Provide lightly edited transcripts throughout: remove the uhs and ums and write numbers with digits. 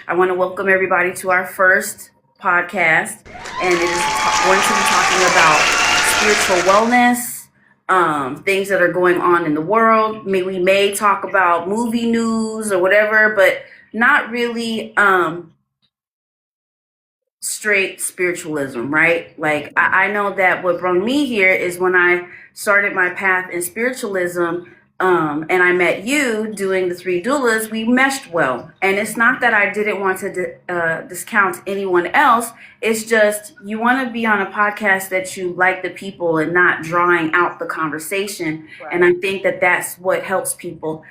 I want to welcome everybody to our first podcast, and it is going to be talking about spiritual wellness, things that are going on in the world. We may talk about movie news or whatever, but not really straight spiritualism, right? Like I know that what brought me here is when I started my path in spiritualism, and I met you doing the three doulas. We meshed well, and it's not that I didn't want to discount anyone else. It's just you want to be on a podcast that you like the people and not drawing out the conversation. Right. And I think that that's what helps people.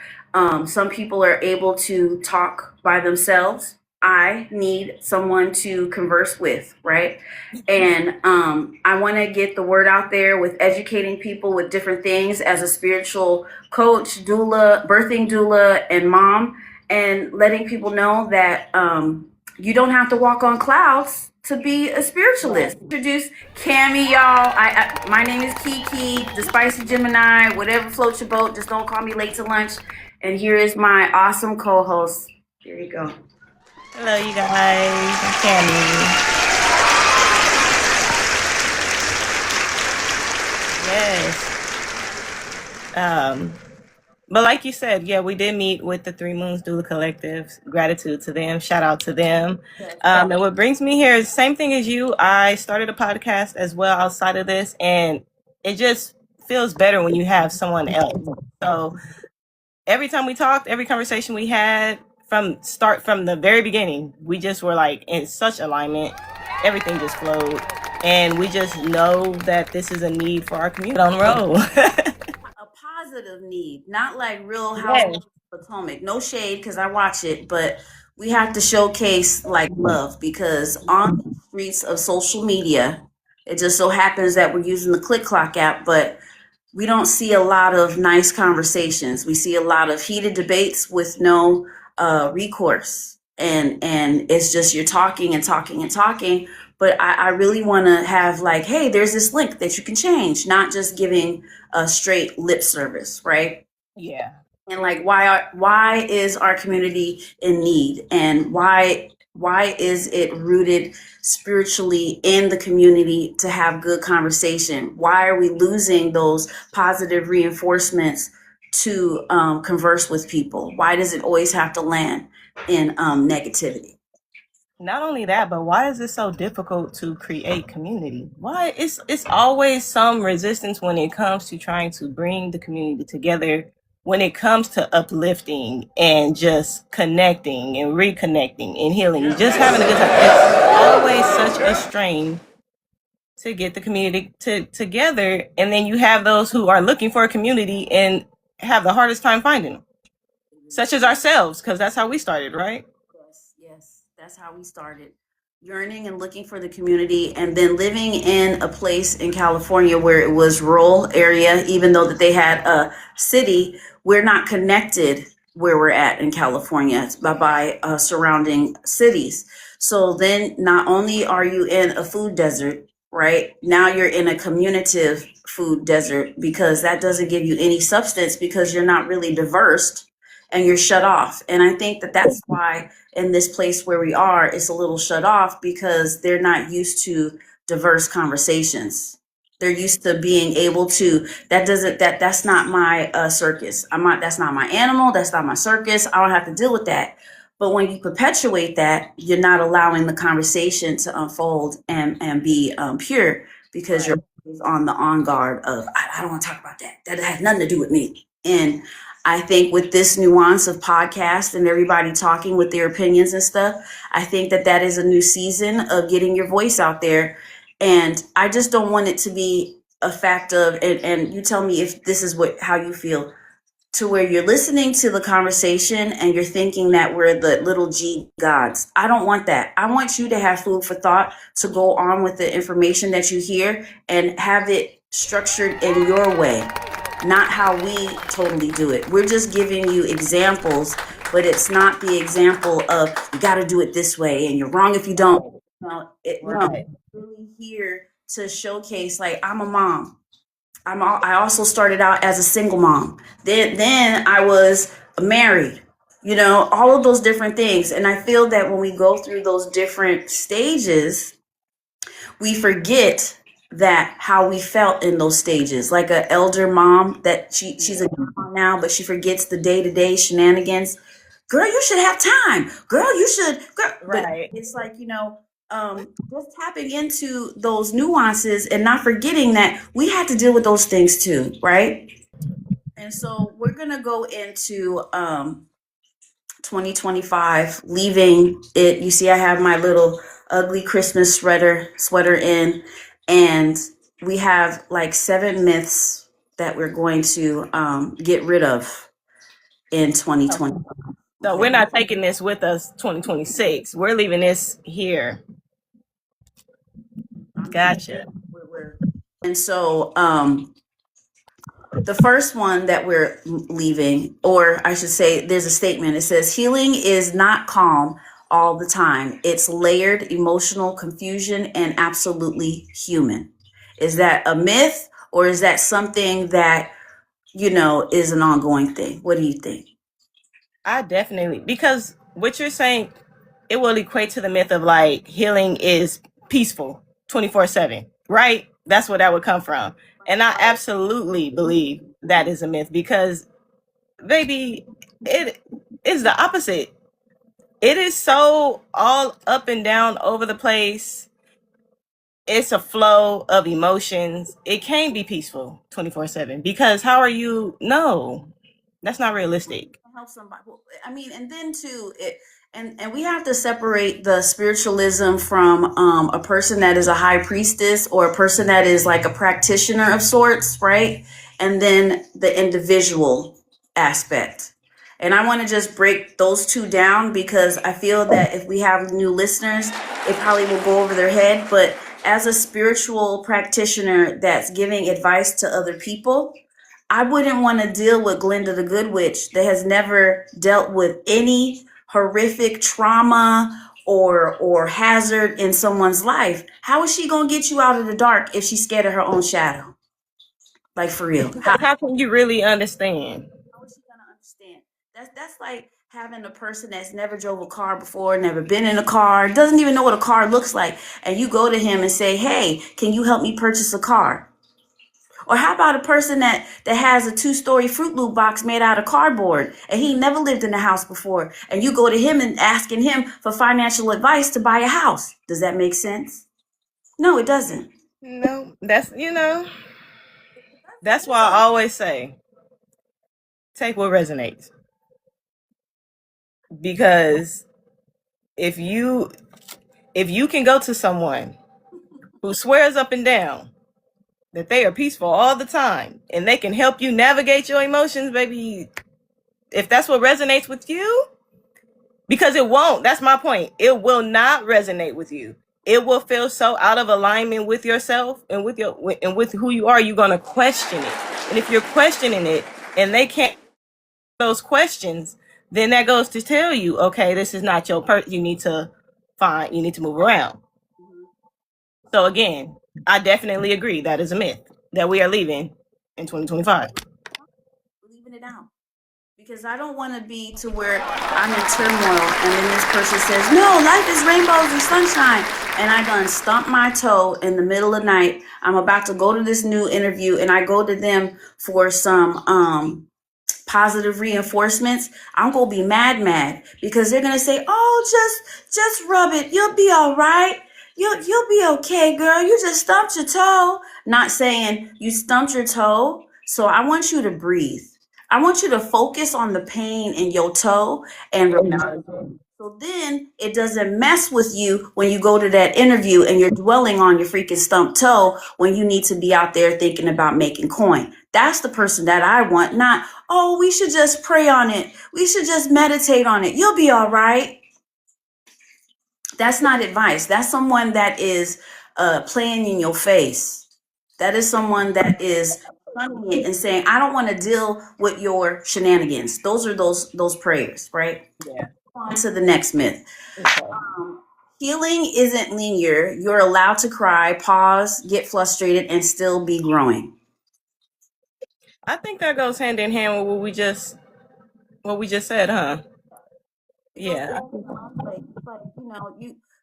Some people are able to talk by themselves. I need someone to converse with, right? And I want to get the word out there with educating people with different things as a spiritual coach, doula, birthing doula, and mom, and letting people know that you don't have to walk on clouds to be a spiritualist. Introduce Kamee, y'all. My name is Kiki, the Spicy Gemini, whatever floats your boat. Just don't call me late to lunch. And here is my awesome co-host. Here you go. Hello, you guys. I'm Kamee. Yes. But like you said, yeah, we did meet with the Three Moons Doula Collective. Gratitude to them. Shout out to them. And what brings me here is the same thing as you. I started a podcast as well outside of this, and it just feels better when you have someone else. So every time we talked, every conversation we had, from the very beginning, we just were like in such alignment. Everything just flowed, and we just know that this is a need for our community on the road. A positive need, not like Real Housewives of Potomac. No shade, because I watch it, but we have to showcase like love, because on the streets of social media, it just so happens that we're using the Click Clock app, but we don't see a lot of nice conversations. We see a lot of heated debates with no recourse, and it's just you're talking and talking and talking. But I really want to have like, hey, there's this link that you can change, not just giving a straight lip service, right? Yeah. And like, why is our community in need, and why is it rooted spiritually in the community to have good conversation? Why are we losing those positive reinforcements to converse with people? Why does it always have to land in negativity? Not only that, but why is it so difficult to create community? Why it's always some resistance when it comes to trying to bring the community together, when it comes to uplifting and just connecting and reconnecting and healing, just having a good time. It's always such a strain to get the community together, and then you have those who are looking for a community and have the hardest time finding them, such as ourselves, because that's how we started, right? Yes, that's how we started. Yearning and looking for the community, and then living in a place in California where it was rural area, even though that they had a city, we're not connected where we're at in California by surrounding cities. So then not only are you in a food desert, right? Now you're in a communicative food desert, because that doesn't give you any substance, because you're not really diverse and you're shut off. And I think that that's why in this place where we are, it's a little shut off, because they're not used to diverse conversations. They're used to being able to, that's not my circus. That's not my animal. That's not my circus. I don't have to deal with that. But when you perpetuate that, you're not allowing the conversation to unfold and be pure, because you're always on the on guard of, I don't want to talk about that. That has nothing to do with me. And I think with this nuance of podcast and everybody talking with their opinions and stuff, I think that that is a new season of getting your voice out there. And I just don't want it to be a fact of, and you tell me if this is how you feel, to where you're listening to the conversation and you're thinking that we're the little G gods. I don't want that. I want you to have food for thought, to go on with the information that you hear and have it structured in your way, not how we totally do it. We're just giving you examples, but it's not the example of you got to do it this way and you're wrong if you don't. No, I'm really here to showcase, like, I'm a mom. I also started out as a single mom. Then I was married. all of those different things. And I feel that when we go through those different stages, we forget that how we felt in those stages. Like an elder mom that she's a mom now, but she forgets the day-to-day shenanigans. Girl, you should have time. Girl, you should. Girl. But Right. it's like, just tapping into those nuances and not forgetting that we had to deal with those things too, right? And so we're gonna go into 2025, leaving it. You see, I have my little ugly Christmas sweater in, and we have like 7 myths that we're going to get rid of in 2020. So Okay. we're not taking this with us 2026. We're leaving this here. Gotcha. And so the first one that we're leaving, or I should say, there's a statement. It says, healing is not calm all the time. It's layered emotional confusion and absolutely human. Is that a myth, or is that something that, is an ongoing thing? What do you think? I definitely, because what you're saying, it will equate to the myth of like healing is peaceful 24/7, right? That's where that would come from. And I absolutely believe that is a myth because, baby, it is the opposite. It is so all up and down over the place. It's a flow of emotions. It can't be peaceful 24/7 because how are you? No, that's not realistic. Help somebody. Well, I mean, and then too, and we have to separate the spiritualism from a person that is a high priestess or a person that is like a practitioner of sorts, right? And then the individual aspect. And I want to just break those two down because I feel that if we have new listeners, it probably will go over their head. But as a spiritual practitioner that's giving advice to other people, I wouldn't want to deal with Glenda the Good Witch that has never dealt with any horrific trauma or hazard in someone's life. How is she gonna get you out of the dark if she's scared of her own shadow? Like, for real. Because how can you really understand? How is she gonna understand? That's like having a person that's never drove a car before, never been in a car, doesn't even know what a car looks like, and you go to him and say, "Hey, can you help me purchase a car?" Or how about a person that has a 2-story Fruit Loop box made out of cardboard and he never lived in a house before, and you go to him and asking him for financial advice to buy a house? Does that make sense? No, it doesn't. No, that's why I always say take what resonates. Because if you can go to someone who swears up and down that they are peaceful all the time and they can help you navigate your emotions, baby, if that's what resonates with you, because it won't, that's my point. It will not resonate with you. It will feel so out of alignment with yourself and with who you are, you're going to question it. And if you're questioning it and they can't those questions, then that goes to tell you, okay, this is not your person. You need to move around. So again, I definitely agree that is a myth that we are leaving in 2025. Leaving it out. Because I don't want to be to where I'm in turmoil and then this person says, no, life is rainbows and sunshine. And I done stump my toe in the middle of the night. I'm about to go to this new interview and I go to them for some positive reinforcements. I'm gonna be mad because they're gonna say, oh, just rub it. You'll be all right. You'll be okay, girl. You just stumped your toe. Not saying you stumped your toe. So I want you to breathe. I want you to focus on the pain in your toe and remember. So then it doesn't mess with you when you go to that interview and you're dwelling on your freaking stumped toe when you need to be out there thinking about making coin. That's the person that I want, not, oh, we should just pray on it. We should just meditate on it. You'll be all right. That's not advice. That's someone that is playing in your face. That is someone that is funning it and saying, I don't want to deal with your shenanigans. Those are those prayers, right? Yeah. On to the next myth. Okay. Healing isn't linear. You're allowed to cry, pause, get frustrated, and still be growing. I think that goes hand in hand with what we just said, huh? It goes Yeah. all in one place. It's like,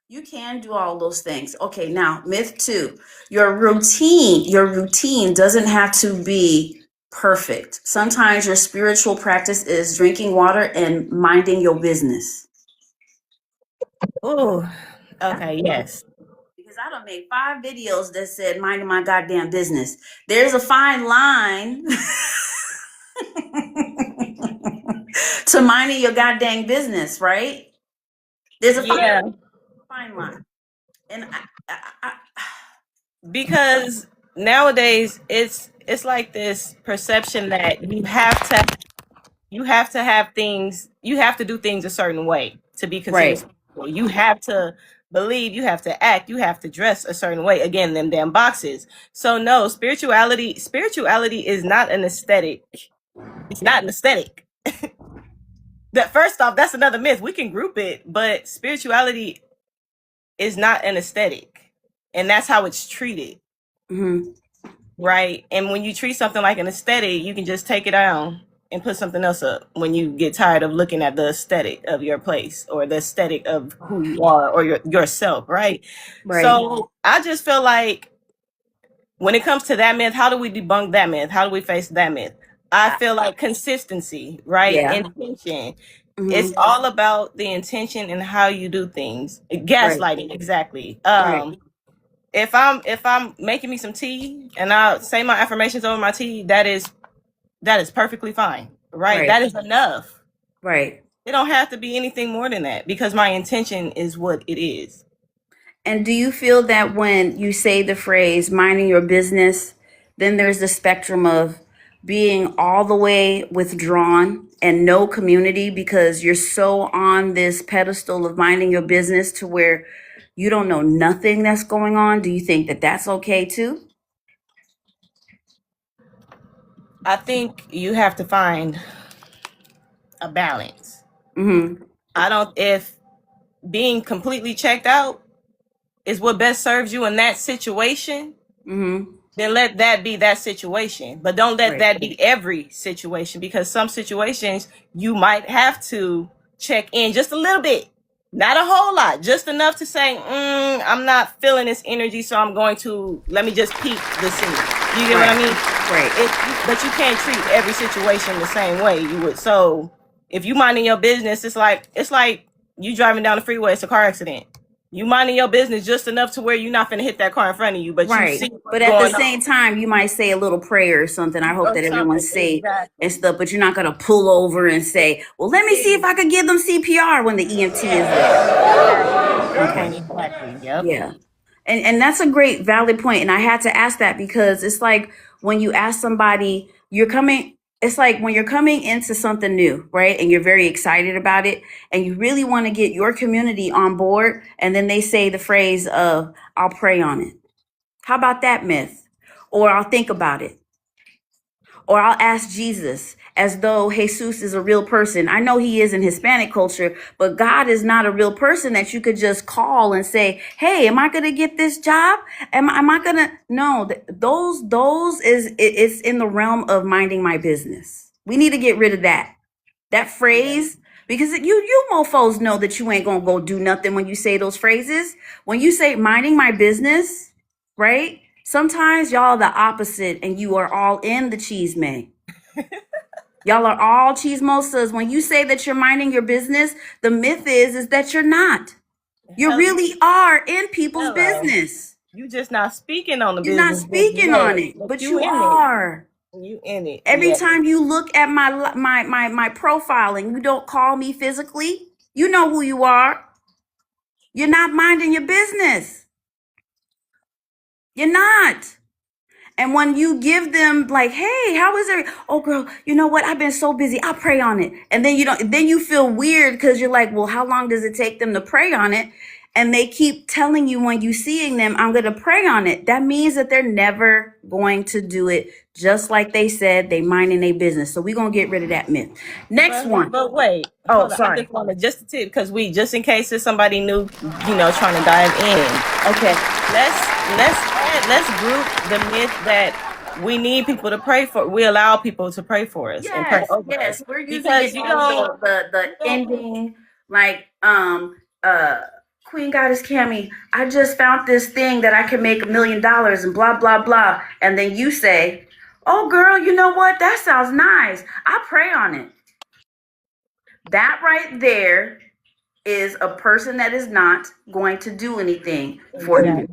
you can do all those things. Okay, now myth two. Your routine doesn't have to be perfect. Sometimes your spiritual practice is drinking water and minding your business. Ooh. That's Okay. Yes. because I done made 5 videos that said minding my goddamn business. There's a fine line to minding your goddamn business, right? There's a Yeah. fine line. And I Because nowadays it's like this perception that you have to have things, you have to do things a certain way to be considered right. spiritual. You have to believe, you have to act, you have to dress a certain way. Again, them damn boxes. So no, spirituality is not an aesthetic. It's not an aesthetic. That first off, that's another myth. We can group it, but spirituality is not an aesthetic. And that's how it's treated. Mm-hmm. Right. And when you treat something like an aesthetic, you can just take it down and put something else up when you get tired of looking at the aesthetic of your place or the aesthetic of who you are or yourself. Right. Right. So I just feel like when it comes to that myth, how do we debunk that myth? How do we face that myth? I I, feel like consistency, right? yeah. Intention. It's Mm-hmm. all about the intention and how you do things. Right. Gaslighting, exactly. Right. If I'm making me some tea and I say my affirmations over my tea, that is perfectly fine, right? Right. That is enough. Right. It don't have to be anything more than that because my intention is what it is. And do you feel that when you say the phrase minding your business, then there's the spectrum of being all the way withdrawn and no community because you're so on this pedestal of minding your business to where you don't know nothing that's going on? Do you think that that's okay too? I think you have to find a balance. Mm-hmm. I don't if being completely checked out is what best serves you in that situation, Mm-hmm. then let that be that situation. But don't let Right. that be every situation because some situations you might have to check in just a little bit. Not a whole lot, just enough to say, I'm not feeling this energy, so I'm going to let me just peek the scene. You get what I Right. mean? Right. But you can't treat every situation the same way you would. So if you minding your business, it's like you driving down the freeway, it's a car accident. You minding your business just enough to where you're not gonna hit that car in front of you, but you see Right. But what's at the going same on time, you might say a little prayer or something. I hope or that everyone something. say and Exactly. stuff, but you're not going to pull over and say, well, let me see if I could give them CPR when the EMT is there. Exactly. That's a good point. Okay. Exactly. Yep. Yeah. And that's a great valid point. And I had to ask that because it's like when you ask somebody, it's like when you're coming into something new, right? And you're very excited about it and you really want to get your community on board. And then they say the phrase of, I'll pray on it. How about that myth? Or I'll think about it. Or I'll ask Jesus as though Jesus is a real person. I know he is in Hispanic culture, but God is not a real person that you could just call and say, hey, am I going to get this job? Am I going to? No, it's in the realm of minding my business. We need to get rid of that Yeah. phrase because you mofos know that you ain't going to go do nothing when you say those phrases. When you say minding my business, right? Sometimes y'all are the opposite and you are all in the cheese may. Y'all are all chismosas. When you say that you're minding your business, the myth is that you're not. You Hello. really are in people's Hello. business. You just not speaking on the You're not business just speaking on yet, it, but but you you in it. are. You in it. Every Yeah. time you look at my profile and you don't call me physically, you know who you are. You're not minding your business. You're not. And when you give them like, hey, how is it? Oh girl, you know what? I've been so busy. I'll pray on it. And then you feel weird because you're like, well, how long does it take them to pray on it? And they keep telling you when you seeing them, I'm going to pray on it. That means that they're never going to do it. Just like they said, they minding their business. So we're going to get rid of that myth. Next one. But wait, Oh, hold on. I sorry. just want to just a tip because we just in case there's somebody new, trying to dive in. Okay. Let's group the myth that we need people to pray for. We allow people to pray for us and pray Yes, over us yes. We're using because it as the you don't. ending. Like, Queen Goddess Kamee, I just found this thing that I can make $1 million and blah blah blah. And then you say, "Oh girl, you know what? That sounds nice. I pray on it." That right there is a person that is not going to do anything for you.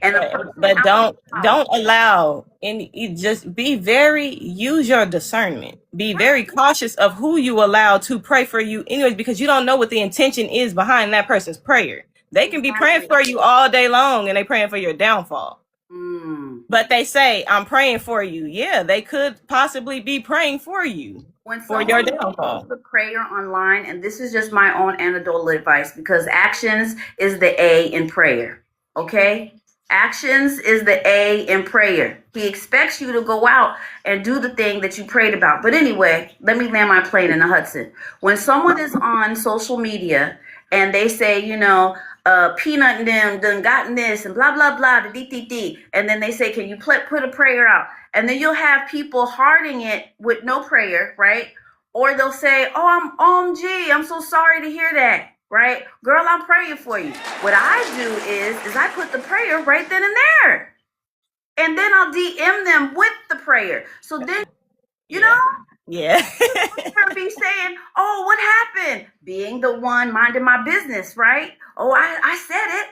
And a person But out don't allow any. You just be very, use your discernment. Be very cautious of who you allow to pray for you, anyways, because you don't know what the intention is behind that person's prayer. They can be praying exactly. for you all day long, and they praying for your downfall. Mm. But they say, "I'm praying for you." Yeah, they could possibly be praying for you When for your someone downfall. posts a prayer online, and this is just my own anecdotal advice because actions is the A in prayer. Okay? Actions is the A in prayer. He expects you to go out and do the thing that you prayed about. But anyway, let me land my plane in the Hudson. When someone is on social media and they say, Peanut and them done gotten this and blah blah blah the d, and then they say, can you put a prayer out? And then you'll have people hearting it with no prayer, right? Or they'll say, oh, I'm OMG, I'm so sorry to hear that, right? Girl, I'm praying for you. What I do is I put the prayer right then and there. And then I'll DM them with the prayer. So then, Yeah. her be saying, oh, what happened? Being the one minding my business, right? Oh, I said it.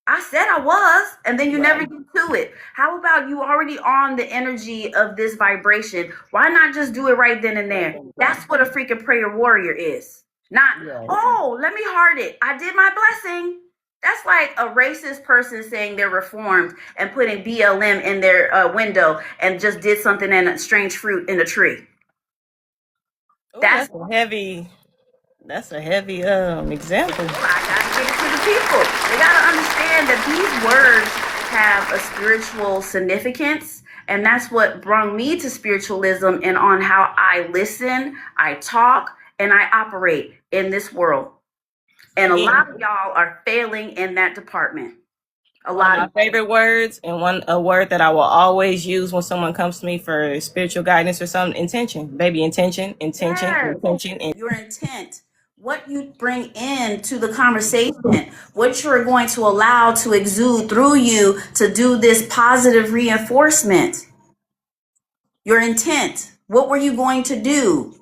I said I was, and then you never get to it. How about you already on the energy of this vibration? Why not just do it right then and there? That's what a freaking prayer warrior is. Not, oh, let me heart it. I did my blessing. That's like a racist person saying they're reformed and putting BLM in their window and just did something and a strange fruit in a tree. That's That's a heavy example. I gotta get it to the people. They gotta understand that these words have a spiritual significance, and that's what brought me to spiritualism and on how I listen, I talk, and I operate in this world. And a lot of y'all are failing in that department. One of my favorite words, and a word that I will always use when someone comes to me for spiritual guidance or something: intention. Baby, intention. Your intent, what you bring into the conversation, what you're going to allow to exude through you to do this positive reinforcement. Your intent, what were you going to do,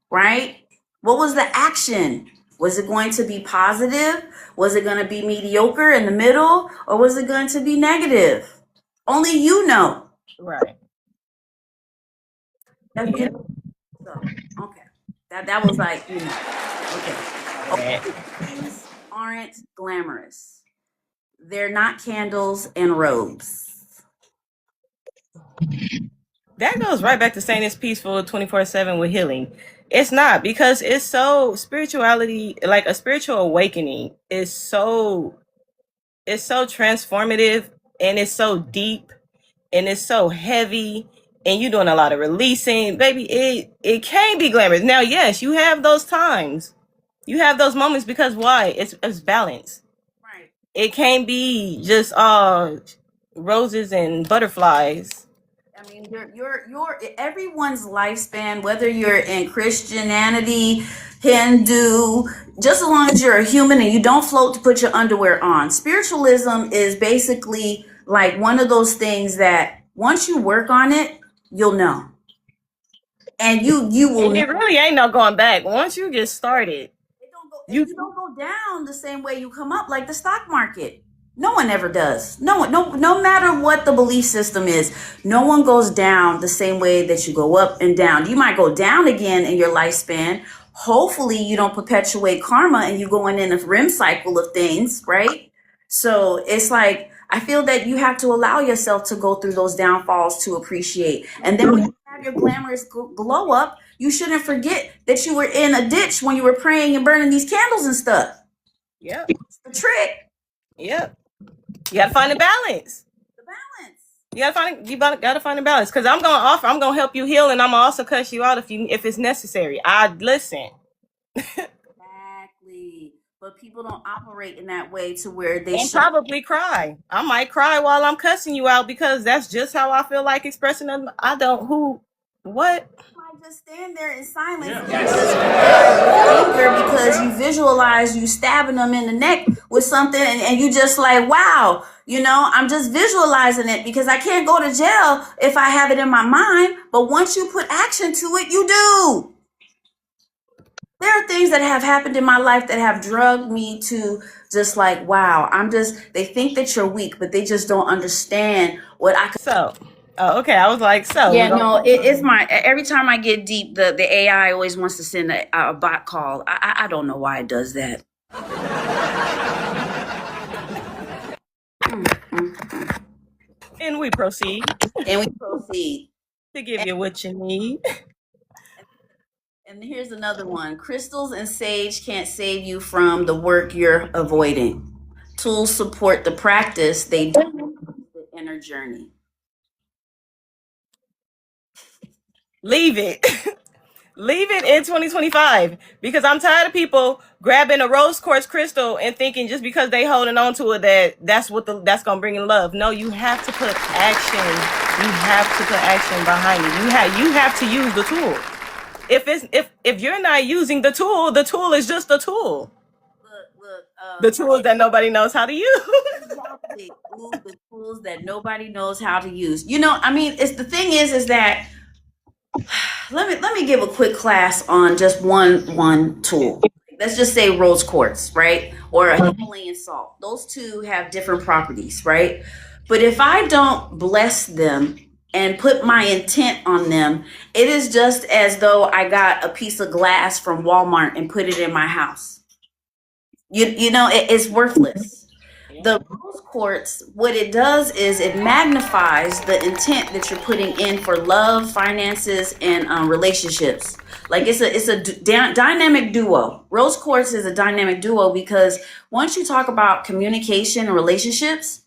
right? What was the action? Was it going to be positive? Was it going to be mediocre in the middle? Or was it going to be negative? Only you know. Right. Yeah. So, okay. That was like, okay. Things aren't glamorous. They're not candles and robes. That goes right back to saying it's peaceful 24/7 with healing. It's not, because it's so spirituality, like a spiritual awakening it's so transformative, and it's so deep, and it's so heavy, and you're doing a lot of releasing, baby. It can be glamorous. Now, yes, you have those times. You have those moments, because why? It's balance. Right. It can't be just roses and butterflies. I mean, your everyone's lifespan, whether you're in Christianity, Hindu, just as long as you're a human and you don't float to put your underwear on. Spiritualism is basically like one of those things that once you work on it, you'll know. And you will And it really ain't no going back. Once you get started, you don't go down the same way you come up, like the stock market. No one ever does. No matter what the belief system is, no one goes down the same way that you go up and down. You might go down again in your lifespan. Hopefully you don't perpetuate karma and you going in a REM cycle of things, right? So it's like, I feel that you have to allow yourself to go through those downfalls to appreciate. And then when you have your glamorous glow up, you shouldn't forget that you were in a ditch when you were praying and burning these candles and stuff. Yep. It's the trick. Yep. You gotta find the balance. You gotta find the balance. Because I'm gonna help you heal, and I'm gonna also cuss you out if it's necessary. I listen. Exactly. But people don't operate in that way to where they and probably cry. I might cry while I'm cussing you out, because that's just how I feel like expressing them. What? My just stand there in silence and anger because you visualize you stabbing them in the neck with something and you just like, wow, I'm just visualizing it because I can't go to jail if I have it in my mind. But once you put action to it, you do. There are things that have happened in my life that have drugged me to just like, wow, they think that you're weak, but they just don't understand what I could. So, oh, okay. I was like, so Yeah, no, it's every time I get deep, the AI always wants to send a bot call. I don't know why it does that. and we proceed And we proceed. to give you what you need. And here's another one. Crystals and sage can't save you from the work you're avoiding. Tools support the practice, they do the inner journey. Leave it. Leave it in 2025 because I'm tired of people grabbing a rose quartz crystal and thinking just because they holding on to it that's gonna bring in love. No, you have to put action. You have to put action behind it. You have to use the tool. If you're not using the tool is just a tool. The tools that nobody knows how to use. Exactly. Ooh, the tools that nobody knows how to use. It's the thing is that let me give a quick class on just one tool. Let's just say rose quartz, right? Or a Himalayan salt. Those two have different properties, right? But if I don't bless them and put my intent on them, it is just as though I got a piece of glass from Walmart and put it in my house. It's worthless. The rose quartz, what it does is it magnifies the intent that you're putting in for love, finances, and relationships. Like it's a dynamic duo. Rose quartz is a dynamic duo because once you talk about communication and relationships,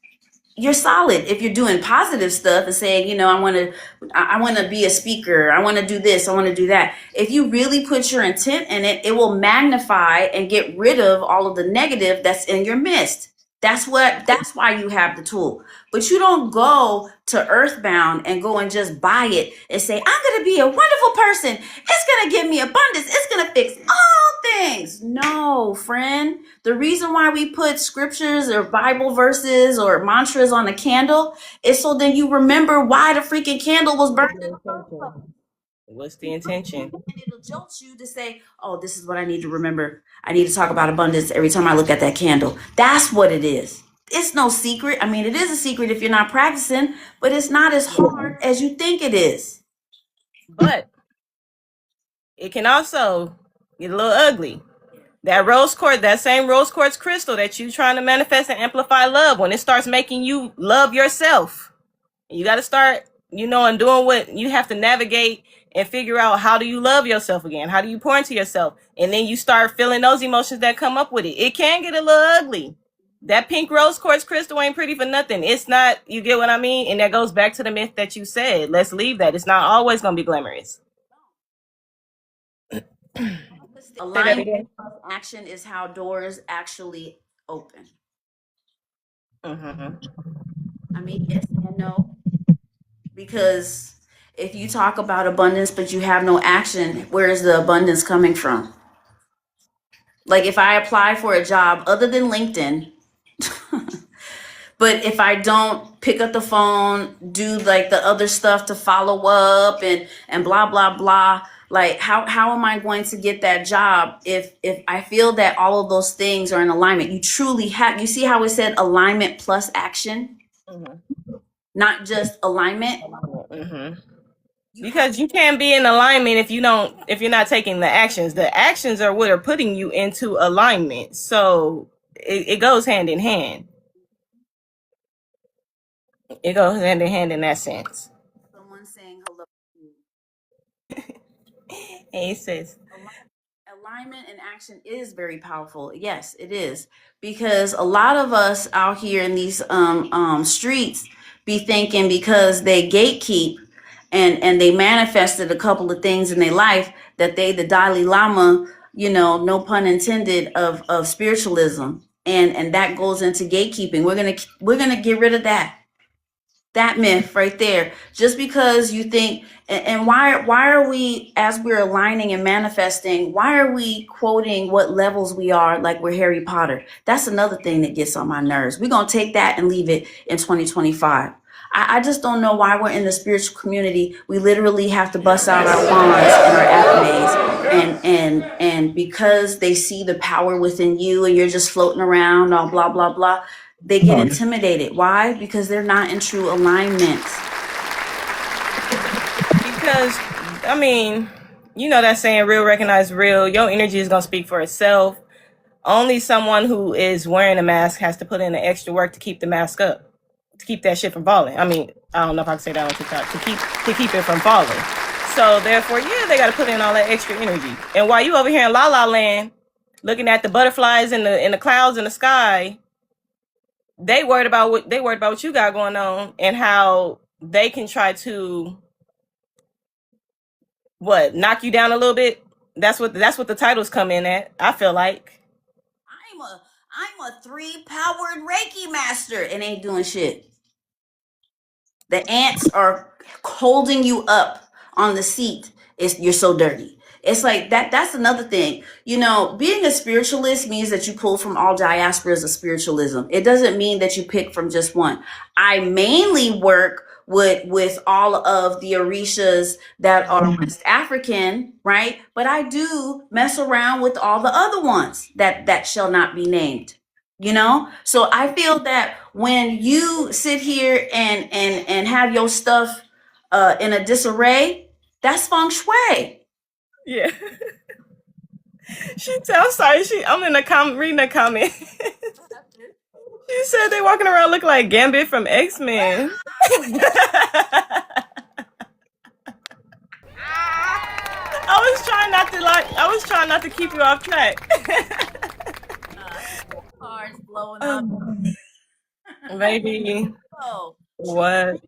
you're solid. If you're doing positive stuff and saying, I want to be a speaker, I want to do this, I want to do that. If you really put your intent in it, it will magnify and get rid of all of the negative that's in your midst. That's why you have the tool. But you don't go to Earthbound and go and just buy it and say, I'm going to be a wonderful person. It's going to give me abundance. It's going to fix all things. No, friend. The reason why we put scriptures or Bible verses or mantras on a candle is so then you remember why the freaking candle was burned in the first place. What's the intention? And it'll jolt you to say, oh, this is what I need to remember. I need to talk about abundance every time I look at that candle. That's what it is. It's no secret. It is a secret if you're not practicing, but it's not as hard as you think it is. But it can also get a little ugly. That same rose quartz crystal that you trying to manifest and amplify love, when it starts making you love yourself, you got to start, and doing what you have to navigate and figure out how do you love yourself again? How do you pour into yourself? And then you start feeling those emotions that come up with it. It can get a little ugly. That pink rose quartz crystal ain't pretty for nothing. It's not, you get what I mean? And that goes back to the myth that you said. Let's leave that. It's not always going to be glamorous. Alignment plus action is how doors actually open. Mm-hmm. Yes and no. Because if you talk about abundance but you have no action, where is the abundance coming from? Like if I apply for a job other than LinkedIn, but if I don't pick up the phone, do like the other stuff to follow up and blah blah blah, like how am I going to get that job if I feel that all of those things are in alignment? You see how it said alignment plus action? Mm-hmm. Not just alignment. Mm-hmm. Because you can't be in alignment if you're not taking the actions. The actions are what are putting you into alignment. So it goes hand in hand. It goes hand in hand in that sense. Someone saying hello. Hey, sis. Alignment and action is very powerful. Yes, it is. Because a lot of us out here in these streets be thinking because they gatekeep and they manifested a couple of things in their life that they the Dalai Lama, no pun intended, of spiritualism. And that goes into gatekeeping. We're gonna get rid of that. That myth right there. Just because you think, and why are we, as we're aligning and manifesting, why are we quoting what levels we are like we're Harry Potter? That's another thing that gets on my nerves. We're gonna take that and leave it in 2025. I just don't know why we're in the spiritual community. We literally have to bust out our wands and our accolades, and because they see the power within you and you're just floating around all blah blah blah, they get intimidated. Why? Because they're not in true alignment. Because, I mean, you know that saying, real recognize real. Your energy is going to speak for itself. Only someone who is wearing a mask has to put in the extra work to keep the mask up, to keep that shit from falling. I mean, I don't know if I can say that on TikTok, to keep it from falling. So therefore, yeah, they got to put in all that extra energy. And while you over here in La La Land, looking at the butterflies in the clouds in the sky, they worried about what you got going on and how they can try to knock you down a little bit. That's what the titles come in at. I feel like. I'm a 3 powered Reiki master and ain't doing shit. The ants are holding you up on the seat. You're so dirty. It's like that. That's another thing. Being a spiritualist means that you pull from all diasporas of spiritualism. It doesn't mean that you pick from just one. I mainly work with all of the Orishas that are West African, right? But I do mess around with all the other ones that shall not be named. So I feel that when you sit here and have your stuff in a disarray, that's feng shui. Yeah. I'm sorry. I'm in the reading the comment. She said they walking around looking like Gambit from X-Men. I was trying not to keep you off track. Cars blowing up. Maybe. What?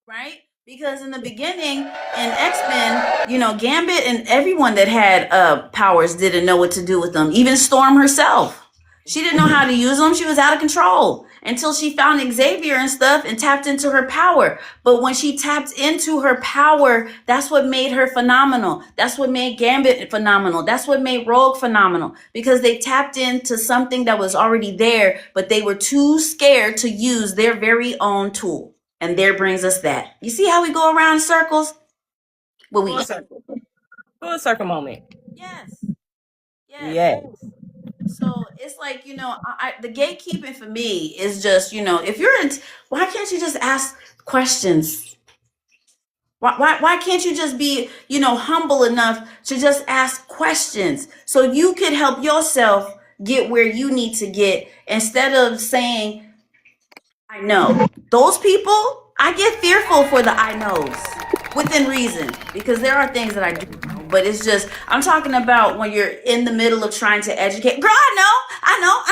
Right? Because in the beginning, in X-Men, Gambit and everyone that had powers didn't know what to do with them. Even Storm herself. She didn't know how to use them. She was out of control until she found Xavier and stuff and tapped into her power. But when she tapped into her power, that's what made her phenomenal. That's what made Gambit phenomenal. That's what made Rogue phenomenal, because they tapped into something that was already there, but they were too scared to use their very own tool. And there brings us that. You see how we go around in circles? Full circle moment. Yes. Yes. So it's like, the gatekeeping for me is just, if you're in, why can't you just ask questions? Why can't you just be, humble enough to just ask questions so you could help yourself get where you need to get, instead of saying, I know. Those people, I get fearful for the I knows within reason, because there are things that I do know, but it's just, I'm talking about when you're in the middle of trying to educate. Girl, I know,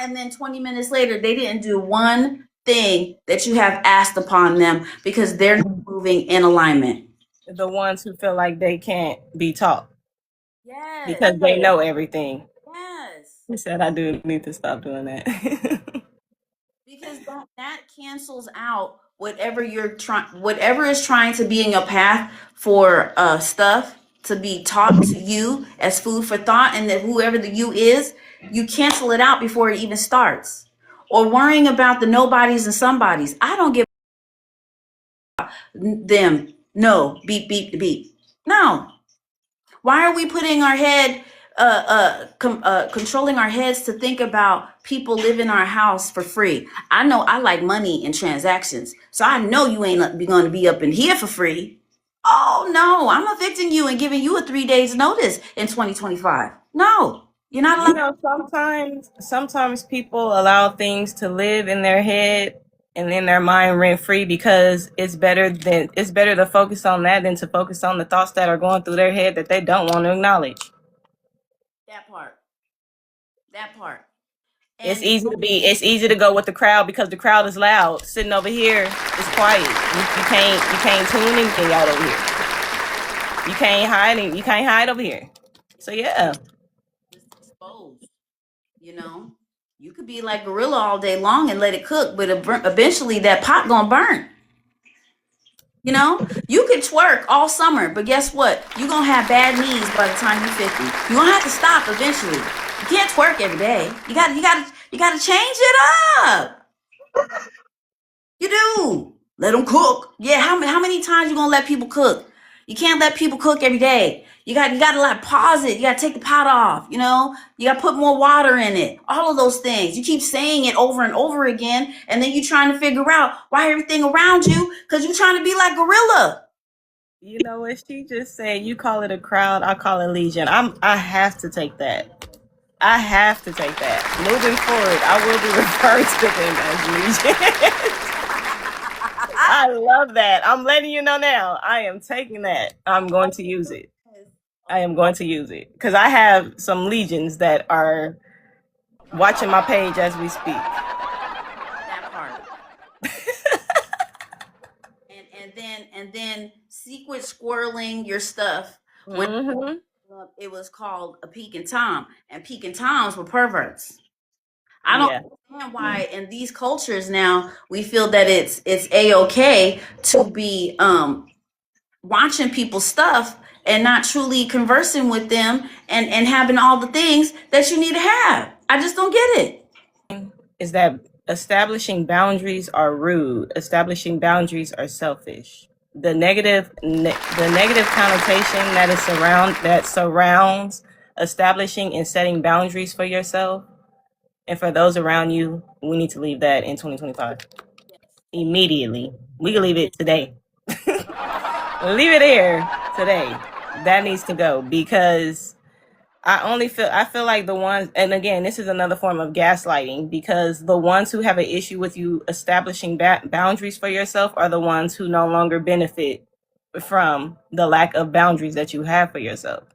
and then 20 minutes later, they didn't do one thing that you have asked upon them because they're not moving in alignment. The ones who feel like they can't be taught. Yes. Because they know everything. Yes. He said I do need to stop doing that. Because that cancels out whatever is trying to be in your path for stuff to be taught to you as food for thought, and that whoever the you is, you cancel it out before it even starts. Or worrying about the nobodies and somebodies. I don't give them. No, beep beep the beep. No. Why are we putting our head, controlling our heads to think about people live in our house for free? I know I like money and transactions, so I know you ain't going to be up in here for free. Oh no, I'm evicting you and giving you a 3 days notice in 2025. No, you're not allowed. Sometimes people allow things to live in their head and in their mind rent free, because it's better to focus on that than to focus on the thoughts that are going through their head that they don't want to acknowledge. That part. It's easy to go with the crowd because the crowd is loud. Sitting over here is quiet. You can't tune anything out over here. You can't hide over here. So yeah. Just exposed. You could be like gorilla all day long and let it cook, but eventually that pot gonna burn. You know, you could twerk all summer, but guess what? You're gonna have bad knees by the time you're 50. You're gonna have to stop eventually. You can't twerk every day. You gotta change it up. You do. Let them cook. Yeah, how many times you gonna let people cook? You can't let people cook every day. You gotta like pause it. You gotta take the pot off. You know, you gotta put more water in it. All of those things. You keep saying it over and over again, and then you're trying to figure out why everything around you, because you're trying to be like gorilla. You know what she just said? You call it a crowd, I call it legion. I have to take that. I have to take that. Moving forward, I will be referring to them as legion. I love that. I'm letting you know now. I am taking that. I'm going to use it. I am going to use it because I have some legions that are watching my page as we speak. That part. and then secret squirreling your stuff when Mm-hmm. it was called a peek and tom, and peek and toms were perverts. I don't Yeah. understand why in these cultures now we feel that it's a-okay to be watching people's stuff and not truly conversing with them and having all the things that you need to have. I just don't get it. Is that establishing boundaries are rude. Establishing boundaries are selfish. The negative connotation that surrounds establishing and setting boundaries for yourself and for those around you, we need to leave that in 2025 immediately. We can leave it today. Leave it here today. That needs to go because I feel like the ones, and again, this is another form of gaslighting because the ones who have an issue with you establishing boundaries for yourself are the ones who no longer benefit from the lack of boundaries that you have for yourself.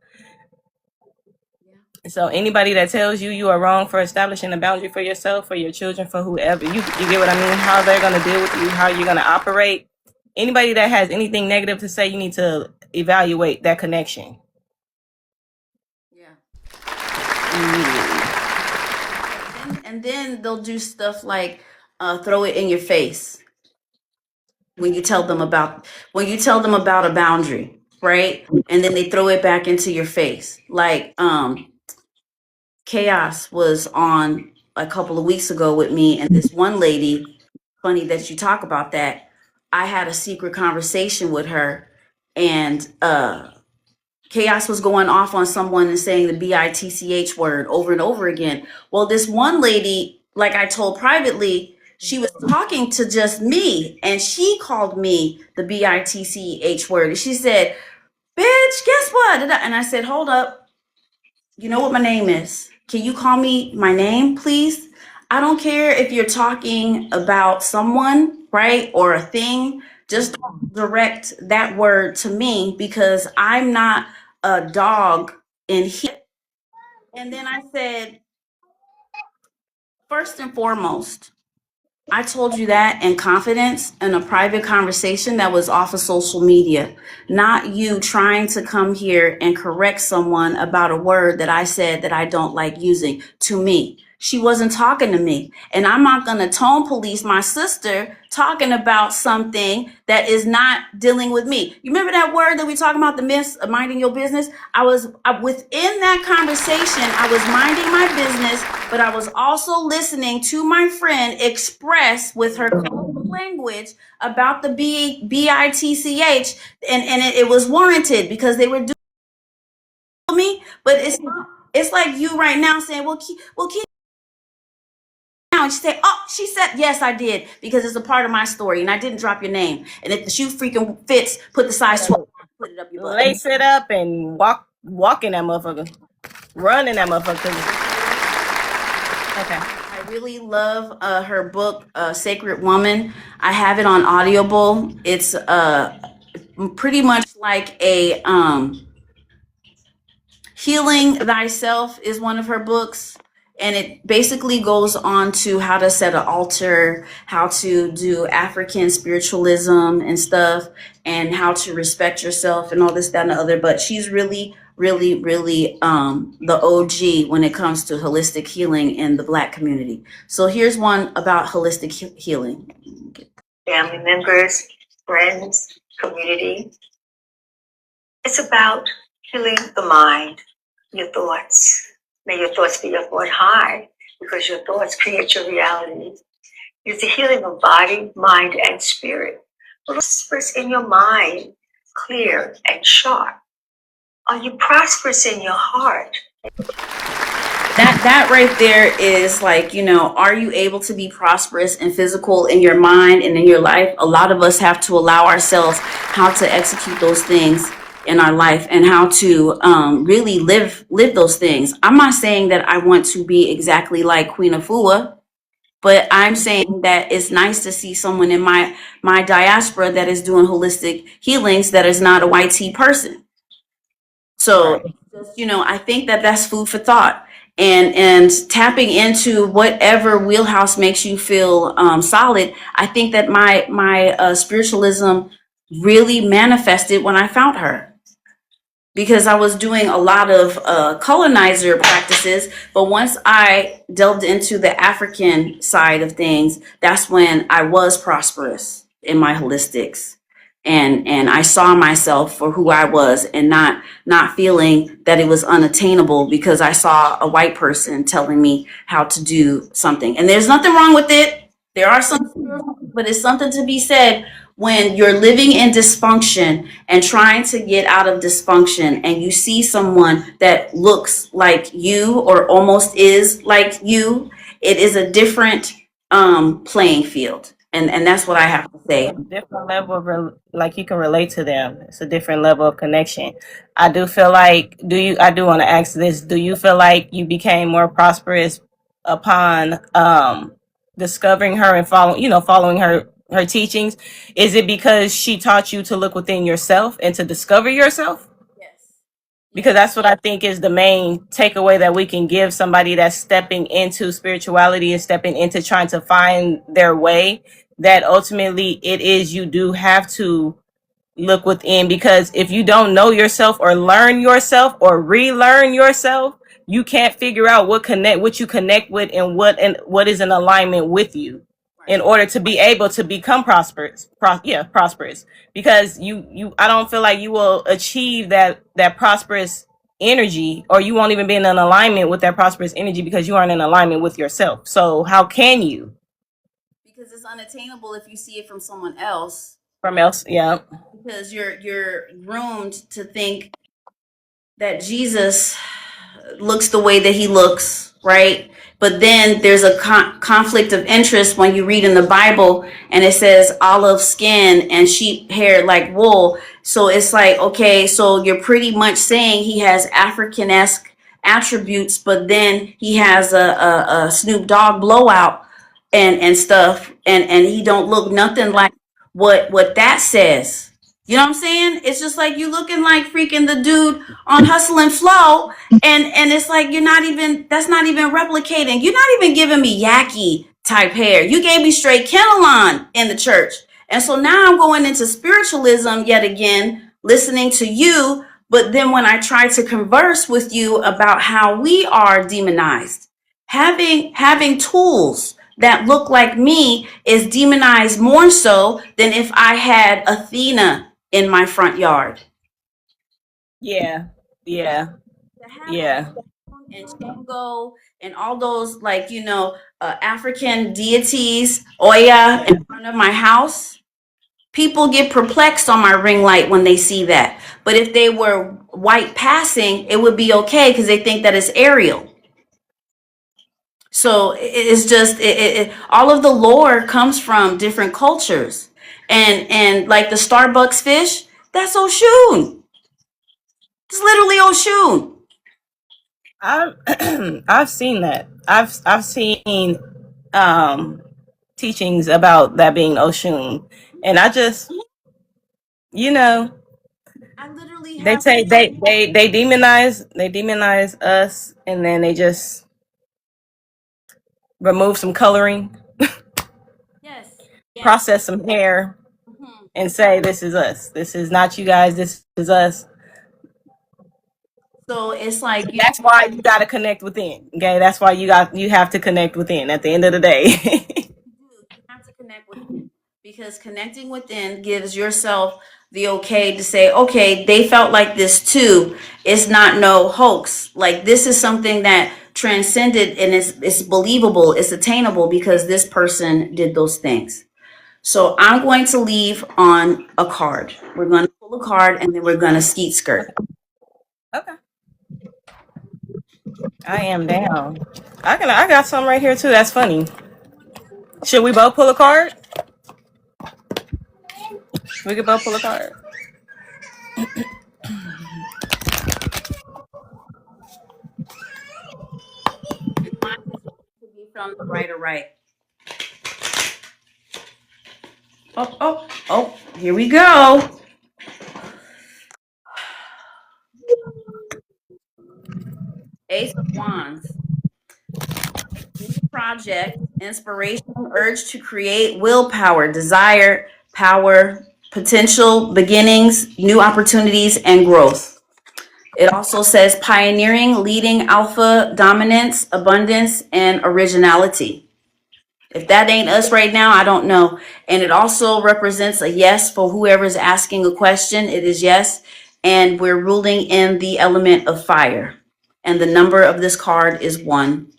So anybody that tells you you are wrong for establishing a boundary for yourself, for your children, for whoever, you get what I mean, how they're going to deal with you, how you're going to operate. Anybody that has anything negative to say, you need to evaluate that connection Yeah. immediately. And then they'll do stuff like throw it in your face when you tell them about a boundary, right? And then they throw it back into your face. Like Chaos was on a couple of weeks ago with me, and this one lady, funny that you talk about that. I had a secret conversation with her, and Chaos was going off on someone and saying the bitch word over and over again. Well, this one lady, like I told privately, she was talking to just me, and she called me the bitch word. And she said, "Bitch, guess what?" And I said, "Hold up. You know what my name is. Can you call me my name, please? I don't care if you're talking about someone, right? Or a thing. Just don't direct that word to me because I'm not a dog in here." And then I said, first and foremost, I told you that in confidence in a private conversation that was off of social media, not you trying to come here and correct someone about a word that I said that I don't like using to me. She wasn't talking to me. And I'm not going to tone police my sister talking about something that is not dealing with me. You remember that word that we talking about, the myths of minding your business? Within that conversation, I was minding my business, but I was also listening to my friend express with her colorful language about the bitch, and it was warranted because they were doing me. But it's like you right now saying, well, keep now. And she said, "Oh, she said, yes, I did, because it's a part of my story, and I didn't drop your name. And if the shoe freaking fits, put the size 12, put it up your butt." Lace it up and walk in that motherfucker. Run in that motherfucker. Okay. I really love her book, Sacred Woman. I have it on Audible. It's pretty much like a Healing Thyself is one of her books. And it basically goes on to how to set an altar, how to do African spiritualism and stuff, and how to respect yourself and all this, that, and the other. But she's really, really, really the OG when it comes to holistic healing in the Black community. So here's one about holistic healing. Family members, friends, community. It's about healing the mind, your thoughts. May your thoughts be upward high, because your thoughts create your reality. It's the healing of body, mind, and spirit. Prosperous in your mind, clear and sharp. Are you prosperous in your heart? That right there is like, are you able to be prosperous and physical in your mind and in your life? A lot of us have to allow ourselves how to execute those things in our life and how to really live those things. I'm not saying that I want to be exactly like Queen Afua, but I'm saying that it's nice to see someone in my diaspora that is doing holistic healings that is not a white tea person. So, Right. I think that that's food for thought, and tapping into whatever wheelhouse makes you feel solid. I think that my spiritualism really manifested when I found her, because I was doing a lot of colonizer practices. But once I delved into the African side of things, that's when I was prosperous in my holistics. And I saw myself for who I was, and not feeling that it was unattainable because I saw a white person telling me how to do something. And there's nothing wrong with it. There are some, but it's something to be said when you're living in dysfunction and trying to get out of dysfunction, and you see someone that looks like you or almost is like you. It is a different playing field, and that's what I have to say. Different level of like you can relate to them. It's a different level of connection. I do feel like I do want to ask this. Do you feel like you became more prosperous upon discovering her and following her teachings? Is it because she taught you to look within yourself and to discover yourself? Yes. Because that's what I think is the main takeaway that we can give somebody that's stepping into spirituality and stepping into trying to find their way, that ultimately it is, you do have to look within, because if you don't know yourself or learn yourself or relearn yourself, you can't figure out what you connect with and what is in alignment with you in order to be able to become prosperous. Because you I don't feel like you will achieve that prosperous energy, or you won't even be in an alignment with that prosperous energy, because you aren't in alignment with yourself. So how can you Because it's unattainable if you see it from someone else, from else? Yeah. because you're groomed to think that Jesus looks the way that he looks, right? But then there's a conflict of interest when you read in the Bible, and it says olive skin and sheep hair like wool. So it's like, okay, so you're pretty much saying he has African-esque attributes, but then he has a Snoop Dogg blowout and stuff, and he don't look nothing like what that says. You know what I'm saying? It's just like you looking like freaking the dude on Hustle and Flow, and it's like that's not even replicating. You're not even giving me Yaki type hair. You gave me straight Kenelon in the church. And so now I'm going into spiritualism yet again, listening to you. But then when I try to converse with you about how we are demonized, having tools that look like me is demonized more so than if I had Athena in my front yard. Yeah. Yeah. To have Yeah. and Shango and all those, like, African deities, Oya, in front of my house, people get perplexed on my ring light when they see that. But if they were white passing, it would be okay because they think that it's Ariel. So it's just all of the lore comes from different cultures, and like the Starbucks fish, that's Oshun. It's literally Oshun. I've I've seen that. I've seen um teachings about that being Oshun, and I just, you know, I literally they have. say they demonize us, and then they just remove some coloring, Yes. process some hair, Mhm. and say this is us. This is not you guys. This is us. So it's like That's why you got to connect within. Okay, that's why you have to connect within. At the end of the day. you have to connect with it, because connecting within gives yourself the okay to say, okay, they felt like this too. It's not no hoax. Like this is something that transcended and it's believable, it's attainable because this person did those things. So I'm going to leave on a card. We're going to pull a card and then we're going to skeet skirt. Okay. I am down. I got some right here too. That's funny. Should we both pull a card? We could both pull a card. To be from the right or right. Oh, oh, oh, here we go. Ace of Wands. New project, inspiration, urge to create, willpower, desire, power, potential, beginnings, new opportunities, and growth. It also says pioneering, leading, alpha, dominance, abundance, and originality. If that ain't us right now, I don't know. And it also represents a yes for whoever's asking a question. It is yes. And we're ruling in the element of fire. And the number of this card is 1.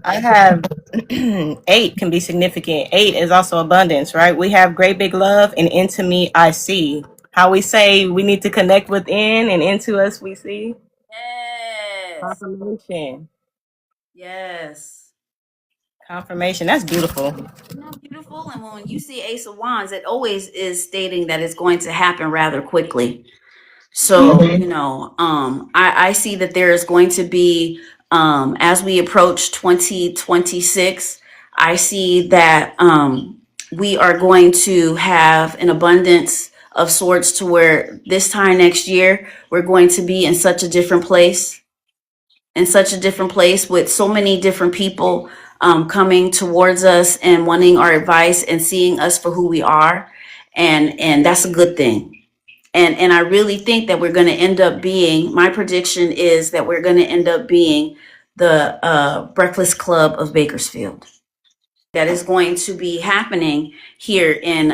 I have 8 can be significant. 8 is also abundance, right? We have great big love and into me I see. How we say we need to connect within and into us we see. Yes. Confirmation. Yes. Confirmation. That's beautiful. Isn't that beautiful? And when you see Ace of Wands, it always is stating that it's going to happen rather quickly. So, I see that there is going to be, as we approach 2026, I see that we are going to have an abundance of sorts to where this time next year, we're going to be in such a different place, with so many different people coming towards us and wanting our advice and seeing us for who we are. And that's a good thing. And I really think that we're going to end up being, my prediction is that we're going to end up being the Breakfast Club of Bakersfield. That is going to be happening here in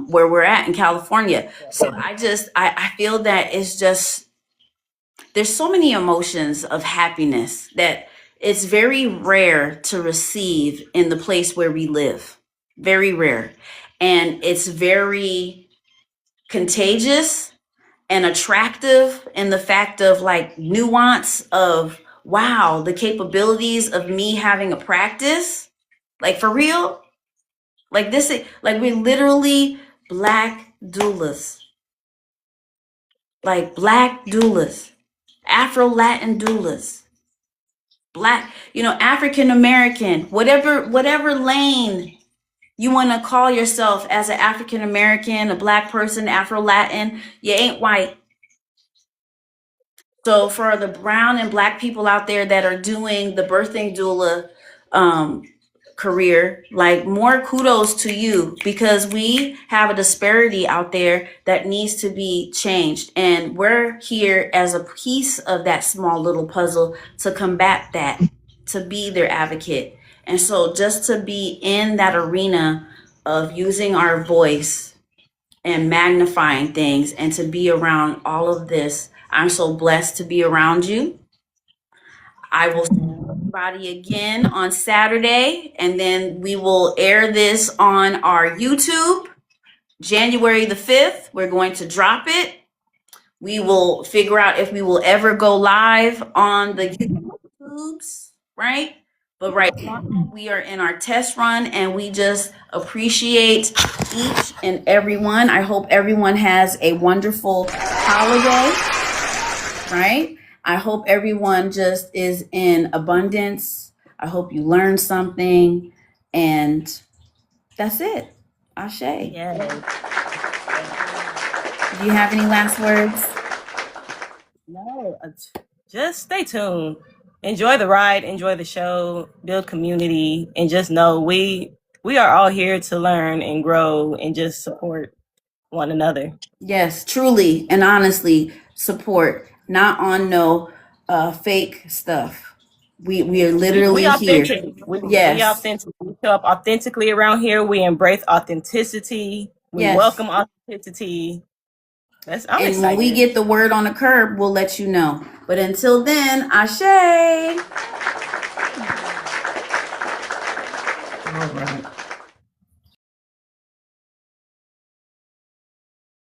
where we're at in California. So I feel that it's just, there's so many emotions of happiness that it's very rare to receive in the place where we live. Very rare. And it's very contagious and attractive in the fact of like nuance of wow, the capabilities of me having a practice, like for real, like this, like we're literally black doulas, like black doulas, Afro Latin doulas, black, African American, whatever lane you want to call yourself as an African American, a black person, Afro Latin, you ain't white. So for the brown and black people out there that are doing the birthing doula career, like more kudos to you because we have a disparity out there that needs to be changed. And we're here as a piece of that small little puzzle to combat that, to be their advocate. And so just to be in that arena of using our voice and magnifying things and to be around all of this. I'm so blessed to be around you. I will see everybody again on Saturday, and then we will air this on our YouTube. January the 5th, we're going to drop it. We will figure out if we will ever go live on the YouTubes, right? But right now, we are in our test run and we just appreciate each and every one. I hope everyone has a wonderful holiday, right? I hope everyone just is in abundance. I hope you learned something. And that's it. Ashe. Yes. Do you have any last words? No, just stay tuned. Enjoy the ride, enjoy the show, build community, and just know we are all here to learn and grow and just support one another. Yes, truly and honestly support, not on no fake stuff. We are We literally here. authentic. We Yes. authentic. We show up authentically around here. We embrace authenticity. We Yes. welcome authenticity. I'm And when we excited. get the word on the curb, we'll let you know. But until then, ashe. All right.